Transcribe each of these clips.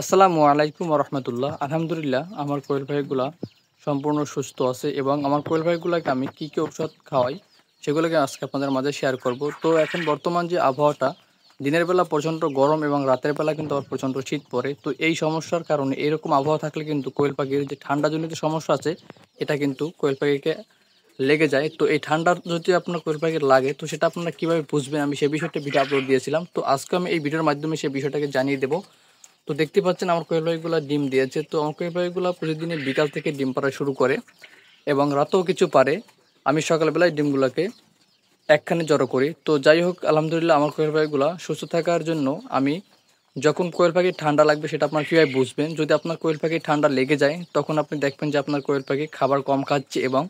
আসসালামু আলাইকুম রহমতুল্লাহ। আলহামদুলিল্লাহ, আমার কোয়েল পাখিগুলা সম্পূর্ণ সুস্থ আছে এবং আমার কোয়েল পাখিগুলাকে আমি কী কী ঔষধ খাওয়াই সেগুলোকে আজকে আপনাদের মাঝে শেয়ার করব। তো এখন বর্তমান যে আবহাওয়াটা, দিনের বেলা প্রচণ্ড গরম এবং রাতের বেলা কিন্তু আবার প্রচণ্ড শীত পড়ে। তো এই সমস্যার কারণে এরকম আবহাওয়া থাকলে কিন্তু কোয়েল পাখির যে ঠান্ডাজনিত সমস্যা আছে, এটা কিন্তু কোয়েল পাখিকে লেগে যায়। তো এই ঠান্ডার যদি আপনার কোয়েল পাখির লাগে, তো সেটা আপনারা কীভাবে বুঝবেন, আমি সেই বিষয়টা ভিডিও আপলোড দিয়েছিলাম। তো আজকে আমি এই ভিডিওর মাধ্যমে সেই বিষয়টাকে জানিয়ে দেবো। তো দেখতে পাচ্ছেন আমার কোয়েল পাখিগুলো ডিম দিয়েছে। তো আমার কোয়েল পাখিগুলো প্রতিদিনই বিকাল থেকে ডিম পাড়া শুরু করে এবং রাতেও কিছু পারে। আমি সকালবেলায় ডিমগুলোকে একখানে জড়ো করি। তো যাই হোক, আলহামদুলিল্লাহ, আমার কোয়েল পাখিগুলো সুস্থ থাকার জন্য আমি যখন কোয়েল পাখির ঠান্ডা লাগবে সেটা আপনার কীভাবে বুঝবেন, যদি আপনার কোয়েল পাখির ঠান্ডা লেগে যায় তখন আপনি দেখবেন যে আপনার কোয়েল পাখি খাবার কম খাচ্ছে এবং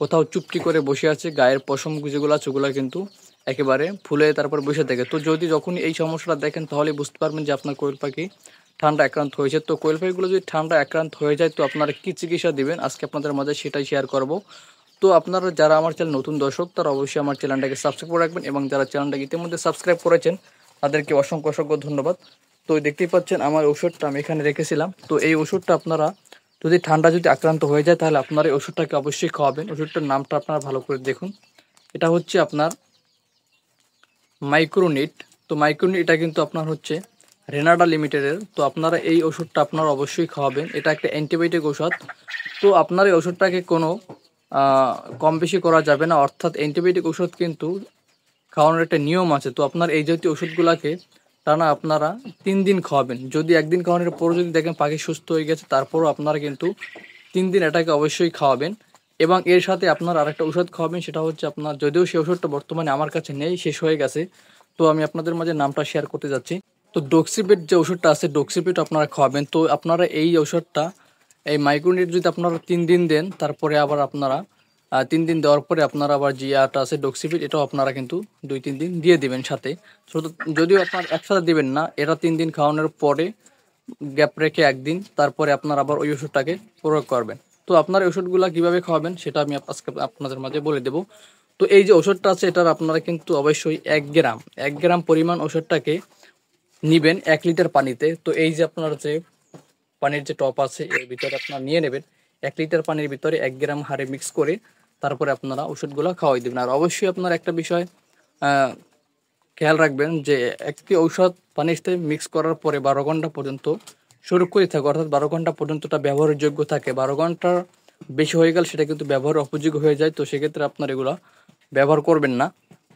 কোথাও চুপটি করে বসে আছে, গায়ের পশম যেগুলো আছে ওগুলো কিন্তু একেবারে ফুলে তারপর বসে থাকে। তো যখনই এই সমস্যাটা দেখেন তাহলে বুঝতে পারবেন যে আপনার কোয়েল পাখি ঠান্ডা আক্রান্ত হয়েছে। তো কোয়েল পাখিগুলো যদি ঠান্ডা আক্রান্ত হয়ে যায় তো আপনারা কী চিকিৎসা দিবেন আজকে আপনাদের মাঝে সেটাই শেয়ার করব। তো আপনারা যারা আমার চ্যানেল নতুন দর্শক তারা অবশ্যই আমার চ্যানেলটাকে সাবস্ক্রাইব করে রাখবেন এবং যারা চ্যানেলটাকে ইতিমধ্যে সাবস্ক্রাইব করেছেন তাদেরকে অসংখ্য অসংখ্য ধন্যবাদ। তো দেখতেই পাচ্ছেন আমার ওষুধটা আমি এখানে রেখেছিলাম। তো এই ওষুধটা আপনারা যদি ঠান্ডা যদি আক্রান্ত হয়ে যায় তাহলে আপনারা এই ওষুধটাকে অবশ্যই খাওয়াবেন। ওষুধটার নামটা আপনারা ভালো করে দেখুন, এটা হচ্ছে আপনার মাইক্রোনিট। তো মাইক্রোনিট এটা কিন্তু আপনার হচ্ছে রেনাডা লিমিটেডের। তো আপনারা এই ওষুধটা আপনারা অবশ্যই খাওয়াবেন, এটা একটা অ্যান্টিবায়োটিক ওষুধ। তো আপনার এই ওষুধটাকে কোনো কম বেশি করা যাবে না, অর্থাৎ অ্যান্টিবায়োটিক ওষুধ কিন্তু খাওয়ানোর একটা নিয়ম আছে। তো আপনার এই জাতীয় ওষুধগুলোকে টানা আপনারা 3 দিন খাওয়াবেন। যদি একদিন খাওয়ানোর পরও যদি দেখেন পাখি সুস্থ হয়ে গেছে, তারপরও আপনারা কিন্তু 3 দিন এটাকে অবশ্যই খাওয়াবেন। এবং এর সাথে আপনার আরেকটা ওষুধ খাওয়াবেন, সেটা হচ্ছে আপনার, যদিও সেই ওষুধটা বর্তমানে আমার কাছে নেই, শেষ হয়ে গেছে, তো আমি আপনাদের মাঝে নামটা শেয়ার করতে যাচ্ছি। তো ডক্সিপেট যে ওষুধটা আছে, ডক্সিপেট আপনারা খাওয়াবেন। তো আপনারা এই ওষুধটা, এই মাইক্রোনিট যদি আপনারা 3 দিন দেন, তারপরে আবার আপনারা 3 দিন দেওয়ার পরে আপনারা আবার যে ইয়াটা আছে ডক্সিপেট, এটাও আপনারা কিন্তু 2-3 দিন দিয়ে দিবেন সাথে। শুধু যদিও আপনার একসাথে দিবেন না, এরা 3 দিন খাওয়ানোর পরে গ্যাপ রেখে একদিন, তারপরে আপনার আবার ওই ওষুধটাকে প্রয়োগ করবেন। তো আপনার এই ওষুধগুলো কীভাবে খাওয়াবেন সেটা আমি আজকে আপনাদের মাঝে বলে দেবো। তো এই যে ওষুধটা আছে এটার আপনারা কিন্তু অবশ্যই 1 গ্রাম পরিমাণ ওষুধটাকে নিবেন 1 লিটার পানিতে। তো এই যে আপনার যে পানির যে টপ আছে এর ভিতরে আপনারা নিয়ে নেবেন, 1 লিটার পানির ভিতরে 1 গ্রাম হারে মিক্স করে তারপরে আপনারা ওষুধগুলো খাওয়াই দেবেন। আর অবশ্যই আপনার একটা বিষয় খেয়াল রাখবেন যে একটি ঔষধ পানিতে মিক্স করার পরে 12 ঘন্টা পর্যন্ত সুরক্ষিত থাকে, অর্থাৎ 12 ঘন্টা পর্যন্তটা ব্যবহারের যোগ্য থাকে। 12 ঘন্টার বেশি হয়ে গেলে সেটা কিন্তু ব্যবহার উপযোগী হয়ে যায়। তো সেক্ষেত্রে আপনার এগুলো ব্যবহার করবেন না।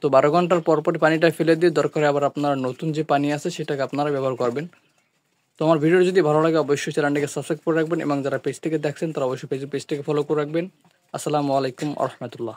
তো 12 ঘন্টার পরপরই পানিটা ফেলে দিয়ে দরকারে আবার আপনার নতুন যে পানি আছে সেটাকে আপনারা ব্যবহার করবেন। তো আমার ভিডিও যদি ভালো লাগে অবশ্যই চ্যানেলটিকে সাবস্ক্রাইব করে রাখবেন এবং যারা পেজ থেকে দেখছেন তারা অবশ্যই পেজটিকে ফলো করে রাখবেন। আসসালামু আলাইকুম রহমতুল্লাহ।